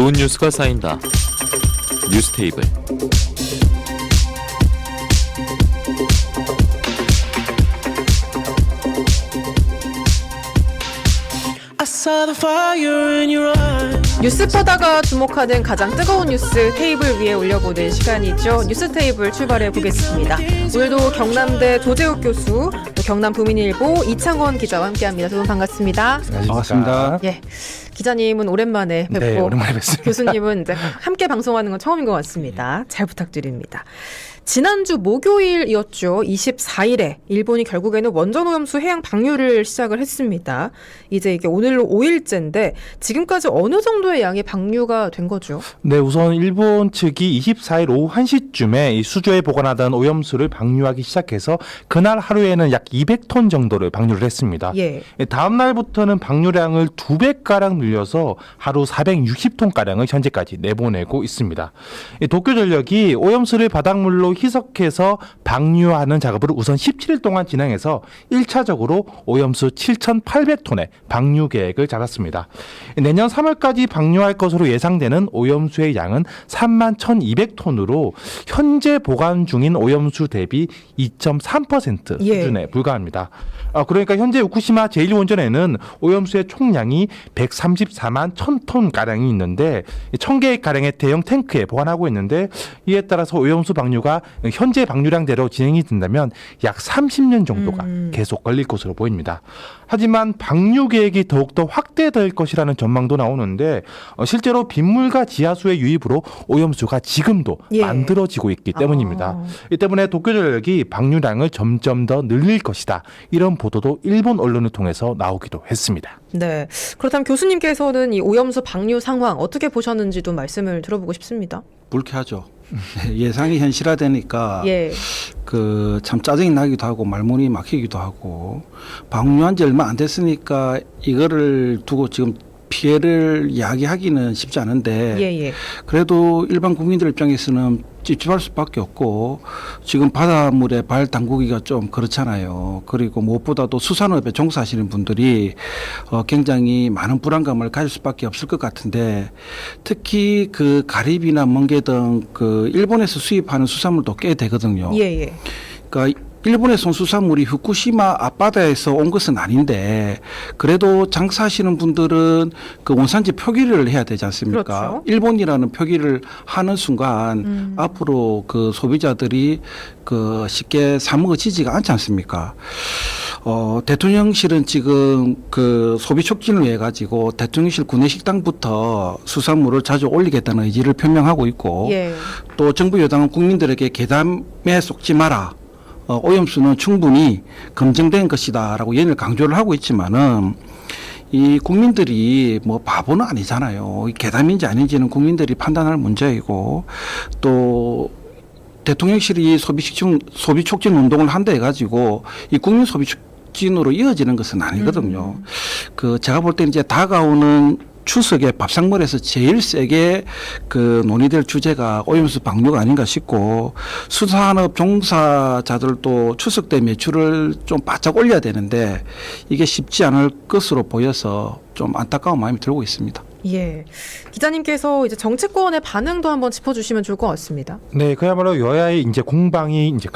좋은 뉴스가 쌓인다. 뉴스 테이블. 뉴스 퍼다가 주목하는 가장 뜨거운 뉴스 테이블 위에 올려보는 시간이죠. 뉴스 테이블 출발해 보겠습니다. 오늘도 경남대 조재욱 교수, 또 경남부민일보 이창원 기자와 함께합니다. 두 분 반갑습니다. 반갑습니다. 예, 기자님은 오랜만에 뵙고 네, 오랜만에 뵙습니다. 교수님은 이제 함께 방송하는 건 처음인 것 같습니다. 잘 부탁드립니다. 지난주 목요일이었죠. 24일에 일본이 결국에는 원전오염수 해양 방류를 시작을 했습니다. 이제 이게 오늘로 5일째인데 지금까지 어느 정도의 양의 방류가 된 거죠? 네, 우선 일본 측이 24일 오후 1시쯤에 이 수조에 보관하던 오염수를 방류하기 시작해서 그날 하루에는 약 200톤 정도를 방류를 했습니다. 예. 다음 날부터는 방류량을 2배가량 늘려서 하루 460톤가량을 현재까지 내보내고 있습니다. 도쿄전력이 오염수를 바닷물로 희석해서 방류하는 작업을 우선 17일 동안 진행해서 1차적으로 오염수 7,800톤의 방류 계획을 잡았습니다. 내년 3월까지 방류할 것으로 예상되는 오염수의 양은 31,200톤으로 현재 보관 중인 오염수 대비 2.3% 수준에 불과합니다. 그러니까 현재 후쿠시마 제1원전에는 오염수의 총량이 134만 1,000톤가량이 있는데 1,000개 가량의 대형 탱크에 보관하고 있는데 이에 따라서 오염수 방류가 현재 방류량대로 진행이 된다면 약 30년 정도가 계속 걸릴 것으로 보입니다. 하지만 방류 계획이 더욱더 확대될 것이라는 전망도 나오는데 실제로 빗물과 지하수의 유입으로 오염수가 지금도 만들어지고 있기 때문입니다. 이 때문에 도쿄전력이 방류량을 점점 더 늘릴 것이다. 이런 보도도 일본 언론을 통해서 나오기도 했습니다. 네. 그렇다면 교수님께서는 이 오염수 방류 상황 어떻게 보셨는지도 말씀을 들어보고 싶습니다. 불쾌하죠. 예상이 현실화되니까 예. 참 짜증이 나기도 하고 말문이 막히기도 하고 방류한 지 얼마 안 됐으니까 이거를 두고 지금 피해를 이야기하기는 쉽지 않은데 예. 그래도 일반 국민들 입장에서는 찝찝할 수밖에 없고 지금 바닷물에 발 담그기가 좀 그렇잖아요. 그리고 무엇보다도 수산업에 종사하시는 분들이 굉장히 많은 불안감을 가질 수밖에 없을 것 같은데 특히 그 가리비나 멍게 등 일본에서 수입하는 수산물도 꽤 되거든요. 예. 그러니까 일본에서 온 수산물이 후쿠시마 앞바다에서 온 것은 아닌데 그래도 장사하시는 분들은 그 원산지 표기를 해야 되지 않습니까? 그렇죠. 일본이라는 표기를 하는 순간 앞으로 그 소비자들이 쉽게 사 먹어지지가 않지 않습니까? 대통령실은 지금 소비 촉진을 위해 가지고 대통령실 구내식당부터 수산물을 자주 올리겠다는 의지를 표명하고 있고 또 정부 여당은 국민들에게 괴담에 속지 마라. 오염수는 충분히 검증된 것이다라고 얘를 강조를 하고 있지만은 이 국민들이 뭐 바보는 아니잖아요. 괴담인지 아닌지는 국민들이 판단할 문제이고 또 대통령실이 소비 촉진 운동을 한다 해가지고 이 국민 소비 촉진으로 이어지는 것은 아니거든요. 제가 볼 때는 이제 다가오는 추석에 밥상머리에서 제일 세게 논의될 주제가 오염수 방류가 아닌가 싶고 수산업 종사자들도 추석 때 매출을 좀 바짝 올려야 되는데 이게 쉽지 않을 것으로 보여서 좀 안타까운 마음이 들고 있습니다. 예. 기자님께서 이제 정치권의 반응도 한번 짚어주시면 좋을 것 같습니다. 네, 그야말로 여야의 이제 공방이 이제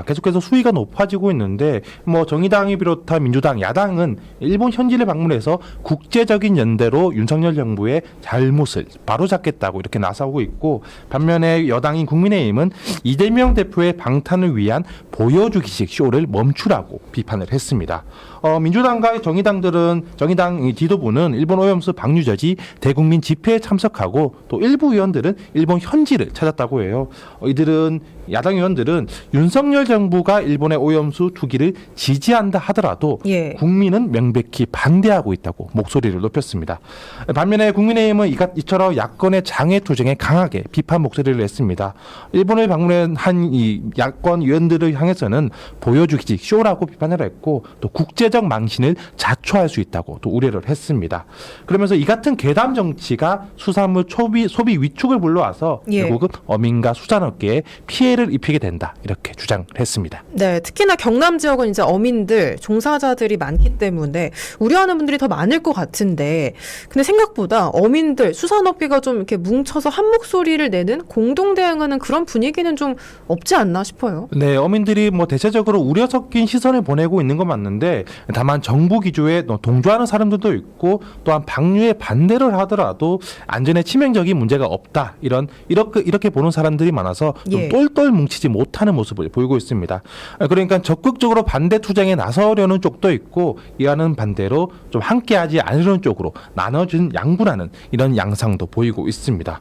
계속해서 수위가 높아지고 있는데 정의당이 비롯한 민주당, 야당은 일본 현지를 방문해서 국제적인 연대로 윤석열 정부의 잘못을 바로잡겠다고 이렇게 나서고 있고 반면에 여당인 국민의힘은 이재명 대표의 방탄을 위한 보여주기식 쇼를 멈추라고 비판을 했습니다. 민주당과 정의당 지도부는 일본 오염수 방류 저지 대국민 집회에 참석하고 또 일부 의원들은 일본 현지를 찾았다고 해요. 야당 의원들은 윤석열 정부가 일본의 오염수 투기를 지지한다 하더라도 국민은 명백히 반대하고 있다고 목소리를 높였습니다. 반면에 국민의힘은 이처럼 야권의 장애 투쟁에 강하게 비판 목소리를 냈습니다. 일본을 방문한 이 야권 의원들을 향해서는 보여주기식 쇼라고 비판을 했고 또 국제적 망신을 자초할 수 있다고 또 우려를 했습니다. 그러면서 이 같은 괴담 괴담 정치가 수산물 소비 위축을 불러와서 예. 결국은 어민과 수산업계에 피해를 입히게 된다 이렇게 주장을 했습니다. 네, 특히나 경남 지역은 이제 어민들, 종사자들이 많기 때문에 우려하는 분들이 더 많을 것 같은데, 근데 생각보다 어민들, 수산업계가 좀 이렇게 뭉쳐서 한 목소리를 내는 공동 대응하는 그런 분위기는 좀 없지 않나 싶어요. 네, 어민들이 뭐 대체적으로 우려 섞인 시선을 보내고 있는 건 맞는데, 다만 정부 기조에 동조하는 사람들도 있고, 또한 방류에 반대를 하더라도 안전에 치명적인 문제가 없다 이렇게 보는 사람들이 많아서 좀 예. 똘똘 뭉치지 못하는 모습을 보이고 있습니다. 그러니까 적극적으로 반대 투쟁에 나서려는 쪽도 있고, 이와는 반대로 좀 함께하지 않으려는 쪽으로 나눠진 양분하는 이런 양상도 보이고 있습니다.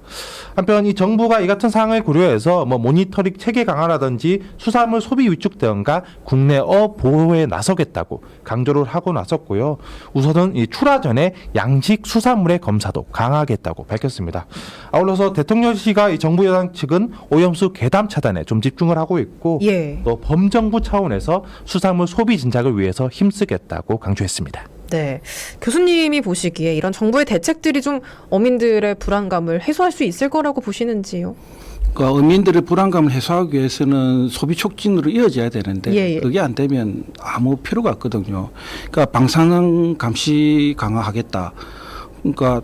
한편 이 정부가 이 같은 상황을 고려해서 뭐 모니터링 체계 강화라든지 수산물 소비 위축 등과 국내 어업 보호에 나서겠다고 강조를 하고 나섰고요. 우선은 이 출하 전에 양식 수산물의 검사도 강화하겠다고 밝혔습니다. 아울러서 대통령실과 이 정부 여당 측은 오염수 괴담 차단에 좀 집중을 하고 있고, 예. 또 범정부 차원에서 수산물 소비 진작을 위해서 힘쓰겠다고 강조했습니다. 네. 교수님이 보시기에 이런 정부의 대책들이 좀 어민들의 불안감을 해소할 수 있을 거라고 보시는지요? 그러니까 어민들의 불안감을 해소하기 위해서는 소비 촉진으로 이어져야 되는데 예. 그게 안 되면 아무 필요가 없거든요. 그러니까 방사능 감시 강화하겠다. 그러니까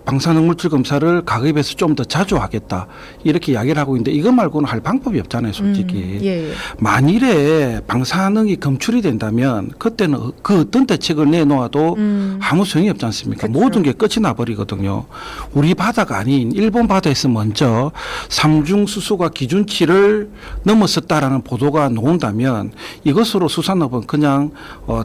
방사능 물질 검사를 가급에서 좀 더 자주 하겠다. 이렇게 이야기를 하고 있는데 이것 말고는 할 방법이 없잖아요, 솔직히. 예. 만일에 방사능이 검출이 된다면 그때는 그 어떤 대책을 내놓아도 아무 소용이 없지 않습니까? 그쵸. 모든 게 끝이 나버리거든요. 우리 바다가 아닌 일본 바다에서 먼저 삼중수소가 기준치를 넘었었다라는 보도가 나온다면 이것으로 수산업은 그냥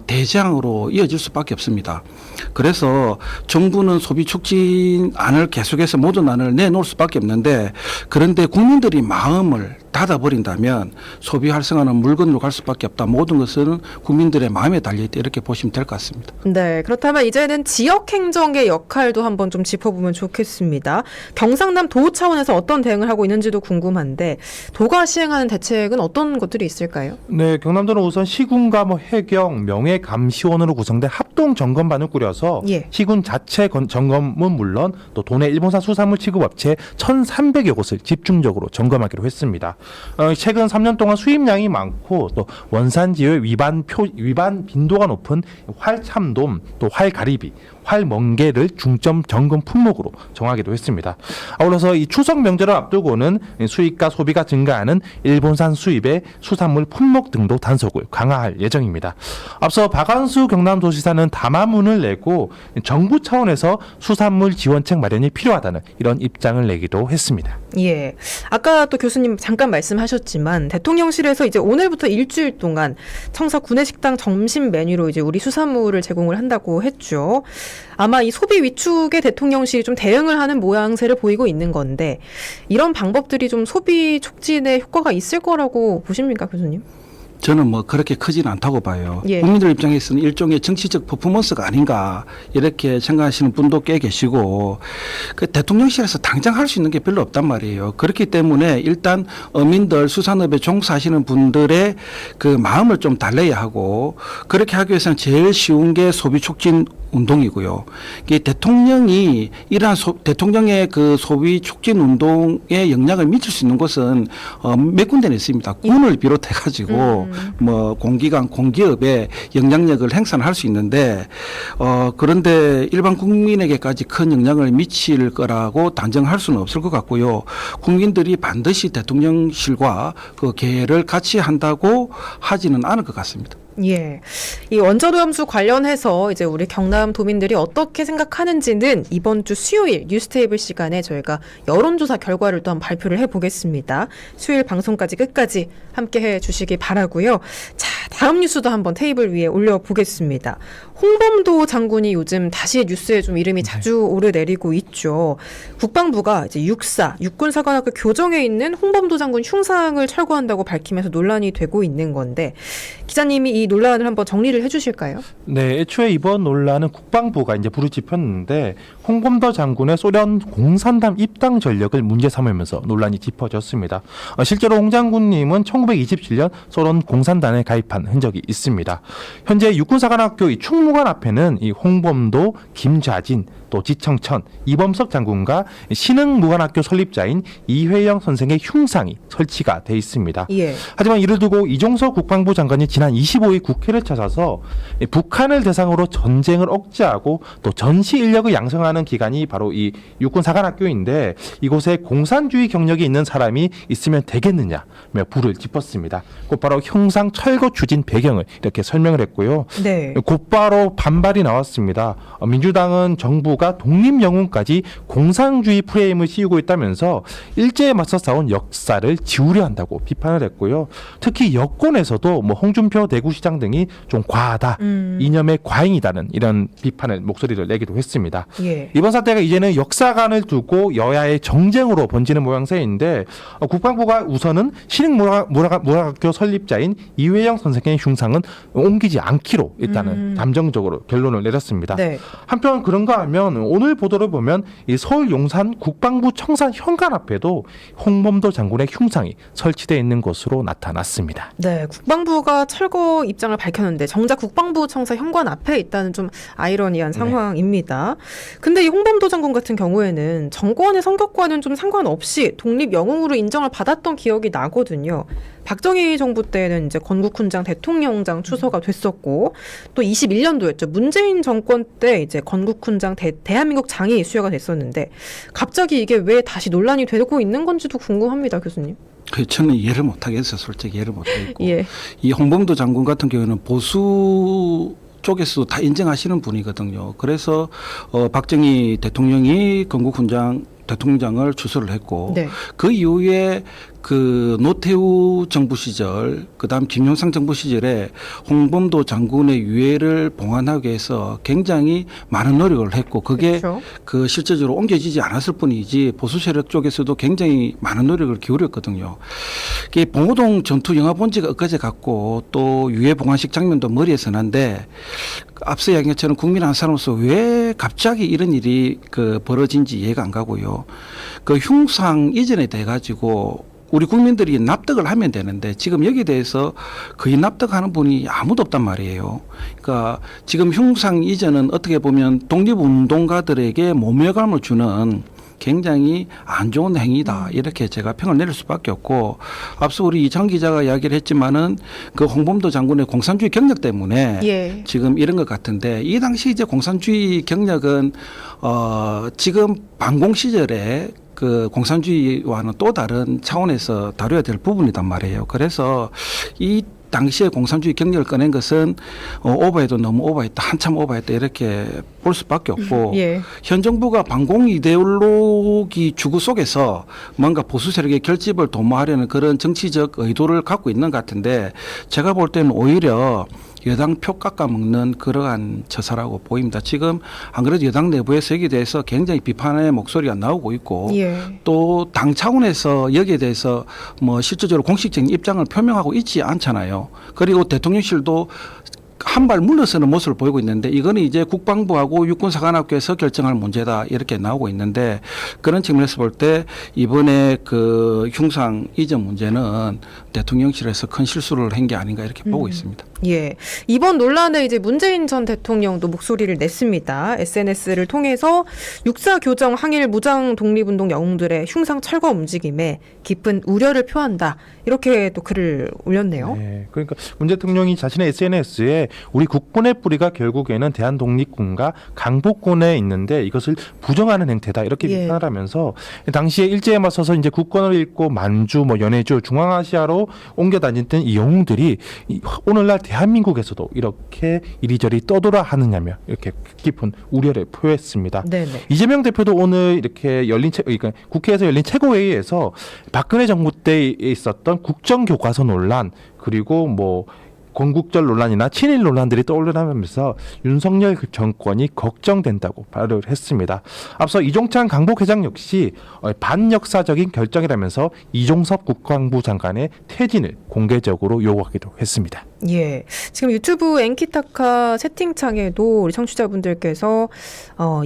대재앙으로 이어질 수밖에 없습니다. 그래서 정부는 소비 촉진안을 계속해서 모든 안을 내놓을 수밖에 없는데, 그런데 국민들이 마음을 닫아버린다면 소비 활성화는 물건으로 갈 수밖에 없다. 모든 것은 국민들의 마음에 달려있다. 이렇게 보시면 될 것 같습니다. 네, 그렇다면 이제는 지역 행정의 역할도 한번 좀 짚어보면 좋겠습니다. 경상남 도 차원에서 어떤 대응을 하고 있는지도 궁금한데, 도가 시행하는 대책은 어떤 것들이 있을까요? 네, 경남도는 우선 시군과 해경, 명예감시원으로 구성된 합동 점검반을 꾸려서 예. 시군 자체 점검은 물론 또 도내 일본산 수산물 취급업체 1,300여 곳을 집중적으로 점검하기로 했습니다. 최근 3년 동안 수입량이 많고 또 원산지의 위반 빈도가 높은 활참돔, 또 활가리비, 활멍게를 중점 점검 품목으로 정하기도 했습니다. 아울러서 이 추석 명절을 앞두고는 수입과 소비가 증가하는 일본산 수입의 수산물 품목 등도 단속을 강화할 예정입니다. 앞서 박한수 경남도지사는 담화문을 내고 정부 차원에서 수산물 지원책 마련이 필요하다는 이런 입장을 내기도 했습니다. 예. 아까 또 교수님 잠깐 말씀하셨지만 대통령실에서 이제 오늘부터 일주일 동안 청사 구내식당 점심 메뉴로 이제 우리 수산물을 제공을 한다고 했죠. 아마 이 소비 위축에 대통령실이 좀 대응을 하는 모양새를 보이고 있는 건데, 이런 방법들이 좀 소비 촉진에 효과가 있을 거라고 보십니까, 교수님? 저는 뭐 그렇게 크지는 않다고 봐요. 예. 국민들 입장에서는 일종의 정치적 퍼포먼스가 아닌가 이렇게 생각하시는 분도 꽤 계시고, 그 대통령실에서 당장 할 수 있는 게 별로 없단 말이에요. 그렇기 때문에 일단 어민들 수산업에 종사하시는 분들의 그 마음을 좀 달래야 하고, 그렇게 하기 위해서는 제일 쉬운 게 소비 촉진 운동이고요. 이게 대통령이 이러한 대통령의 그 소비 촉진 운동에 영향을 미칠 수 있는 곳은 몇 군데는 있습니다. 군을 비롯해 가지고 뭐 공기관, 공기업에 영향력을 행사할 수 있는데, 그런데 일반 국민에게까지 큰 영향을 미칠 거라고 단정할 수는 없을 것 같고요. 국민들이 반드시 대통령실과 그 계획을 같이 한다고 하지는 않을 것 같습니다. 예. 이 원자로염수 관련해서 이제 우리 경남 도민들이 어떻게 생각하는지는 이번 주 수요일 뉴스테이블 시간에 저희가 여론조사 결과를 또 한번 발표를 해보겠습니다. 수요일 방송까지 끝까지 함께 해주시기 바라고요. 자, 다음 뉴스도 한번 테이블 위에 올려보겠습니다. 홍범도 장군이 요즘 다시 뉴스에 좀 이름이 자주 오르내리고 있죠. 국방부가 이제 육군사관학교 교정에 있는 홍범도 장군 흉상을 철거한다고 밝히면서 논란이 되고 있는 건데, 기자님이 이 논란을 한번 정리를 해주실까요? 네, 애초에 이번 논란은 국방부가 이제 불을 지폈는데, 홍범도 장군의 소련 공산당 입당 전력을 문제 삼으면서 논란이 짚어졌습니다. 실제로 홍 장군님은 1927년 소련 공산당에 가입한 흔적이 있습니다. 현재 육군사관학교 이 충무관 앞에는 이 홍범도, 김좌진, 또 지청천, 이범석 장군과 신흥무관학교 설립자인 이회영 선생의 흉상이 설치가 돼 있습니다. 예. 하지만 이를 두고 이종석 국방부 장관이 지난 25일 국회를 찾아서 북한을 대상으로 전쟁을 억제하고 또 전시 인력을 양성하는 기관이 바로 이 육군사관학교인데 이곳에 공산주의 경력이 있는 사람이 있으면 되겠느냐며 불을 짚었습니다. 곧바로 흉상 철거 추진 배경을 이렇게 설명을 했고요. 네. 곧바로 반발이 나왔습니다. 민주당은 정부가 독립영웅까지 공산주의 프레임을 씌우고 있다면서 일제에 맞서 싸운 역사를 지우려 한다고 비판을 했고요. 특히 여권에서도 뭐 홍준표 대구시장 등이 좀 과하다, 이념의 과잉이다는 이런 비판을 목소리를 내기도 했습니다. 예. 이번 사태가 이제는 역사관을 두고 여야의 정쟁으로 번지는 모양새인데 국방부가 우선은 신흥무학교 설립자인 이회영 선생의 흉상은 옮기지 않기로 일단은 잠정적으로 결론을 내렸습니다. 네. 한편 그런가 하면 오늘 보도를 보면 이 서울 용산 국방부 청산 현관 앞에도 홍범도 장군의 흉상이 설치되어 있는 것으로 나타났습니다. 네, 국방부가 철거 입장을 밝혔는데 정작 국방부 청사 현관 앞에 있다는 좀 아이러니한 상황입니다. 근데 이 홍범도 장군 같은 경우에는 정권의 성격과는 좀 상관없이 독립 영웅으로 인정을 받았던 기억이 나거든요. 박정희 정부 때는 이제 건국훈장 대통령장 추서가 됐었고 또 21년도였죠. 문재인 정권 때 이제 건국훈장 대한민국 장이 수여가 됐었는데 갑자기 이게 왜 다시 논란이 되고 있는 건지도 궁금합니다, 교수님. 저는 이해를 못하겠어요. 솔직히 이해를 못하겠고. 예. 이 홍범도 장군 같은 경우는 보수 쪽에서도 다 인정하시는 분이거든요. 그래서 박정희 대통령이 건국훈장 대통령장을 추서를 했고 네. 그 이후에 그 노태우 정부 시절 그다음 김영삼 정부 시절에 홍범도 장군의 유해를 봉안하기 위해서 굉장히 많은 노력을 했고 그게 그렇죠. 그 실제적으로 옮겨지지 않았을 뿐이지 보수 세력 쪽에서도 굉장히 많은 노력을 기울였거든요. 이게 봉오동 전투 영화 본 지가 엊그제 같고 또 유해 봉안식 장면도 머리에서 난데 앞서 이야기한 것처럼 국민 한 사람으로서 왜 갑자기 이런 일이 그 벌어진지 이해가 안 가고요. 그 흉상 이전에 돼 가지고 우리 국민들이 납득을 하면 되는데 지금 여기에 대해서 거의 납득하는 분이 아무도 없단 말이에요. 그러니까 지금 흉상 이전은 어떻게 보면 독립운동가들에게 모멸감을 주는 굉장히 안 좋은 행위다. 이렇게 제가 평을 내릴 수밖에 없고 앞서 우리 이창 기자가 이야기를 했지만은 그 홍범도 장군의 공산주의 경력 때문에 예. 지금 이런 것 같은데 이 당시 이제 공산주의 경력은 지금 반공 시절에 그 공산주의와는 또 다른 차원에서 다뤄야 될 부분이단 말이에요. 그래서 이 당시에 공산주의 경력을 꺼낸 것은 오버해도 너무 오버했다, 한참 오버했다 이렇게 볼 수밖에 없고 예. 현 정부가 반공 이데올로기 주구 속에서 뭔가 보수 세력의 결집을 도모하려는 그런 정치적 의도를 갖고 있는 것 같은데 제가 볼 때는 오히려 여당 표 깎아먹는 그러한 처사라고 보입니다. 지금 안 그래도 여당 내부에서 여기에 대해서 굉장히 비판의 목소리가 나오고 있고 예. 또 당 차원에서 여기에 대해서 뭐 실질적으로 공식적인 입장을 표명하고 있지 않잖아요. 그리고 대통령실도 한 발 물러서는 모습을 보이고 있는데 이거는 이제 국방부하고 육군사관학교에서 결정할 문제다 이렇게 나오고 있는데 그런 측면에서 볼 때 이번에 그 흉상 이전 문제는 대통령실에서 큰 실수를 한 게 아닌가 이렇게 보고 있습니다. 예. 이번 논란에 이제 문재인 전 대통령도 목소리를 냈습니다. SNS를 통해서 육사 교정 항일 무장 독립운동 영웅들의 흉상 철거 움직임에 깊은 우려를 표한다. 이렇게 또 글을 올렸네요. 네, 그러니까 문 대통령이 자신의 SNS에 우리 국군의 뿌리가 결국에는 대한독립군과 강복군에 있는데 이것을 부정하는 행태다 이렇게 예. 비판을 하면서 당시에 일제에 맞서서 이제 국권을 잃고 만주, 뭐 연해주, 중앙아시아로 옮겨 다녔던 이 영웅들이 오늘날 대한민국에서도 이렇게 이리저리 떠돌아 하느냐며 이렇게 깊은 우려를 표했습니다. 네네. 이재명 대표도 오늘 이렇게 그러니까 국회에서 열린 최고회의에서 박근혜 정부 때 있었던 국정교과서 논란 그리고 뭐 건국절 논란이나 친일 논란들이 떠올라면서 윤석열 정권이 걱정된다고 발언을 했습니다. 앞서 이종찬 강북회장 역시 반역사적인 결정이라면서 이종섭 국방부 장관의 퇴진을 공개적으로 요구하기도 했습니다. 예. 지금 유튜브 엔키타카 채팅창에도 우리 청취자분들께서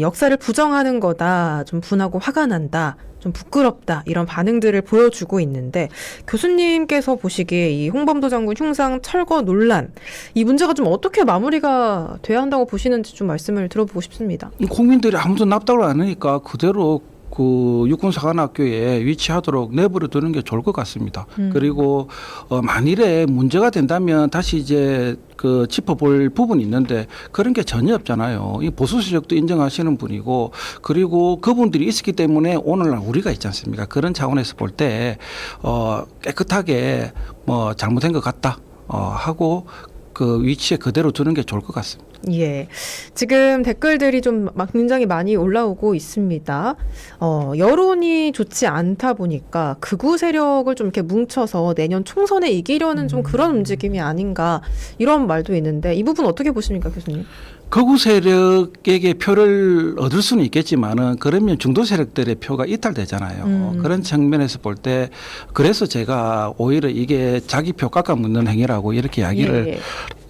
역사를 부정하는 거다. 좀 분하고 화가 난다. 좀 부끄럽다. 이런 반응들을 보여주고 있는데 교수님께서 보시기에 이 홍범도 장군 흉상 철거 논란 이 문제가 좀 어떻게 마무리가 돼야 한다고 보시는지 좀 말씀을 들어보고 싶습니다. 국민들이 아무도 납득을 안 하니까 그대로 그 육군사관학교에 위치하도록 내버려 두는 게 좋을 것 같습니다. 그리고 만일에 문제가 된다면 다시 이제 그 짚어볼 부분이 있는데 그런 게 전혀 없잖아요. 이 보수 세력도 인정하시는 분이고 그리고 그분들이 있었기 때문에 오늘날 우리가 있지 않습니까? 그런 차원에서 볼 때 깨끗하게 뭐 잘못된 것 같다 하고 그 위치에 그대로 두는 게 좋을 것 같습니다. 예. 지금 댓글들이 좀 막 굉장히 많이 올라오고 있습니다. 여론이 좋지 않다 보니까 극우 세력을 좀 이렇게 뭉쳐서 내년 총선에 이기려는 좀 그런 움직임이 아닌가 이런 말도 있는데 이 부분 어떻게 보십니까, 교수님? 극우 세력에게 표를 얻을 수는 있겠지만은 그러면 중도 세력들의 표가 이탈되잖아요. 그런 측면에서 볼 때 그래서 제가 오히려 이게 자기 표 깎아먹는 행위라고 이렇게 이야기를 예.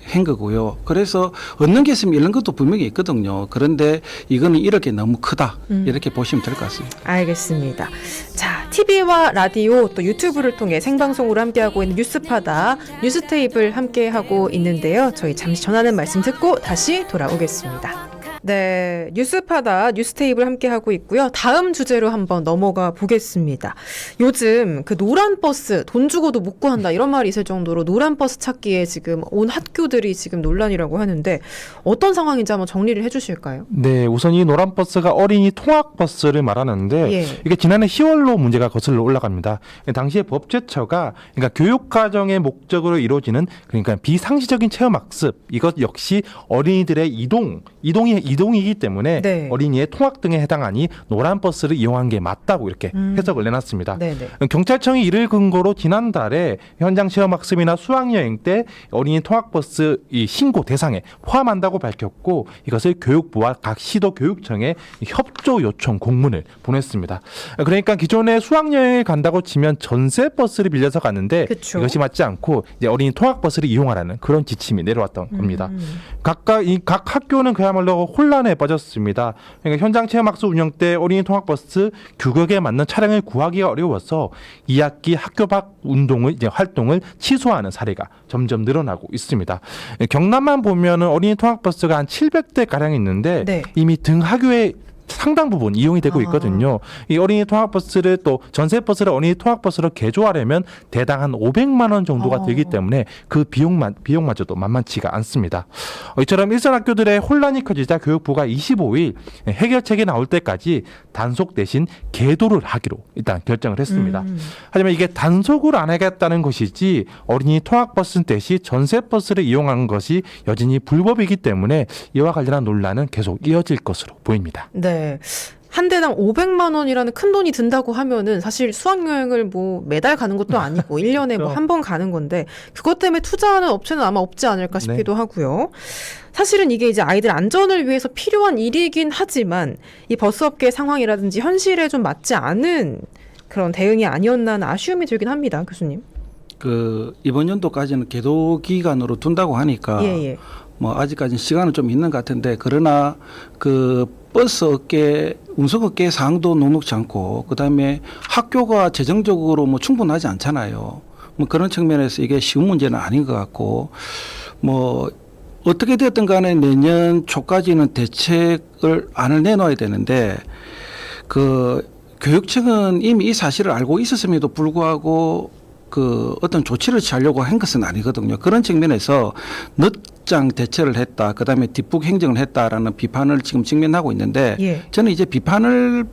한 거고요. 그래서 얻는 게 있으면 잃는 것도 분명히 있거든요. 그런데 이거는 이럴 게 너무 크다. 이렇게 보시면 될 것 같습니다. 알겠습니다. 자, TV와 라디오 또 유튜브를 통해 생방송으로 함께하고 있는 뉴스파다 뉴스테이블 함께하고 있는데요. 저희 잠시 전하는 말씀 듣고 다시 돌아오겠습니다. 네, 뉴스파다 뉴스테이블 함께하고 있고요. 다음 주제로 한번 넘어가 보겠습니다. 요즘 그 노란 버스 돈 주고도 못 구한다 이런 말이 있을 정도로 노란 버스 찾기에 지금 온 학교들이 지금 논란이라고 하는데 어떤 상황인지 한번 정리를 해주실까요? 네, 우선 이 노란 버스가 어린이 통학 버스를 말하는데 예. 이게 지난해 10월로 문제가 거슬러 올라갑니다. 당시에 법제처가 그러니까 교육 과정의 목적으로 이루어지는 그러니까 비상시적인 체험 학습 이것 역시 어린이들의 이동이기 때문에 네. 어린이의 통학 등에 해당하니 노란 버스를 이용한 게 맞다고 이렇게 해석을 내놨습니다. 네네. 경찰청이 이를 근거로 지난달에 현장 체험 학습이나 수학 여행 때 어린이 통학 버스 이 신고 대상에 포함한다고 밝혔고 이것을 교육부와 각 시도 교육청에 협조 요청 공문을 보냈습니다. 그러니까 기존에 수학 여행을 간다고 치면 전세 버스를 빌려서 갔는데 그쵸. 이것이 맞지 않고 이제 어린이 통학 버스를 이용하라는 그런 지침이 내려왔던 겁니다. 각 학교는 그야말로 혼란에 빠졌습니다. 그러니까 현장 체험학습 운영 때 어린이 통학버스 규격에 맞는 차량을 구하기가 어려워서 2학기 학교 밖 활동을 취소하는 사례가 점점 늘어나고 있습니다. 경남만 보면은 어린이 통학버스가 한 700대 가량 있는데 네. 이미 등 하교에 상당 부분 이용이 되고 있거든요. 이 어린이 통학버스를 또 전세버스를 어린이 통학버스로 개조하려면 대당 한 500만 원 정도가 들기 때문에 그 비용마저도 만만치가 않습니다. 이처럼 일선 학교들의 혼란이 커지자 교육부가 25일 해결책이 나올 때까지 단속 대신 계도를 하기로 일단 결정을 했습니다. 하지만 이게 단속을 안 하겠다는 것이지 어린이 통학버스 대신 전세버스를 이용한 것이 여전히 불법이기 때문에 이와 관련한 논란은 계속 이어질 것으로 보입니다. 네. 한 대당 500만 원이라는 큰 돈이 든다고 하면은 사실 수학여행을 뭐 매달 가는 것도 아니고 1년에 뭐 한 번 가는 건데 그것 때문에 투자하는 업체는 아마 없지 않을까 싶기도 하고요. 사실은 이게 이제 아이들 안전을 위해서 필요한 일이긴 하지만 이 버스업계 상황이라든지 현실에 좀 맞지 않은 그런 대응이 아니었나 하는 아쉬움이 들긴 합니다. 교수님. 그 이번 연도까지는 계도 기간으로 둔다고 하니까 예. 뭐 아직까지는 시간은 좀 있는 것 같은데 그러나 그 버스 업계 운송 업계 상황도 녹록지 않고 그다음에 학교가 재정적으로 뭐 충분하지 않잖아요. 뭐 그런 측면에서 이게 쉬운 문제는 아닌 것 같고 뭐 어떻게 됐든 간에 내년 초까지는 대책을 안을 내놓아야 되는데 그 교육청은 이미 이 사실을 알고 있었음에도 불구하고 그 어떤 조치를 취하려고 한 것은 아니거든요. 그런 측면에서 늦장 대처를 했다. 그다음에 뒷북 행정을 했다라는 비판을 지금 직면하고 있는데 저는 이제 비판을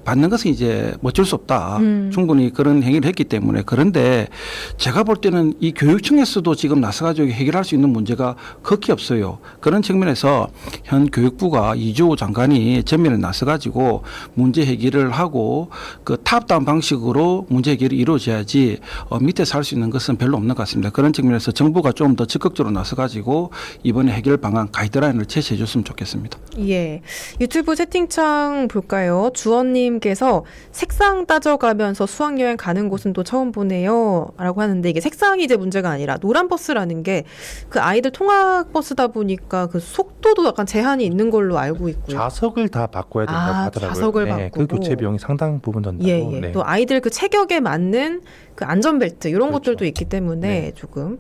받는 것은 이제 어쩔 수 없다. 충분히 그런 행위를 했기 때문에. 그런데 제가 볼 때는 이 교육청에서도 지금 나서가지고 해결할 수 있는 문제가 극히 없어요. 그런 측면에서 현 교육부가 이주호 장관이 전면에 나서가지고 문제 해결을 하고 그 탑다운 방식으로 문제 해결이 이루어져야지 밑에서 할 수 있는 것은 별로 없는 것 같습니다. 그런 측면에서 정부가 좀 더 적극적으로 나서가지고 이번에 해결 방안 가이드라인을 제시해 줬으면 좋겠습니다. 예. 유튜브 채팅창 볼까요? 주원 이하님께서 색상 따져가면서 수학여행 가는 곳은 또 처음 보네요. 라고 하는데 이게 색상이 이제 문제가 아니라 노란 버스라는 게 그 아이들 통학버스다 보니까 그 속도도 약간 제한이 있는 걸로 알고 있고요. 좌석을 다 바꿔야 된다고 하더라고요. 좌석을 네, 그 바꾸고. 교체 비용이 상당 부분 든다고. 예. 네. 또 아이들 그 체격에 맞는 그 안전벨트 이런 그렇죠. 것들도 있기 때문에 네. 조금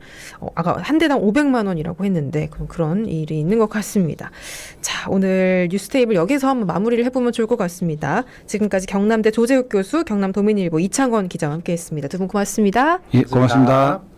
아까 한 대당 500만 원이라고 했는데 그런 일이 있는 것 같습니다. 자, 오늘 뉴스테이블 여기서 한번 마무리를 해보면 좋을 것 같습니다. 지금까지 경남대 조재욱 교수, 경남도민일보 이창건 기자와 함께했습니다. 두 분 고맙습니다. 예, 고맙습니다.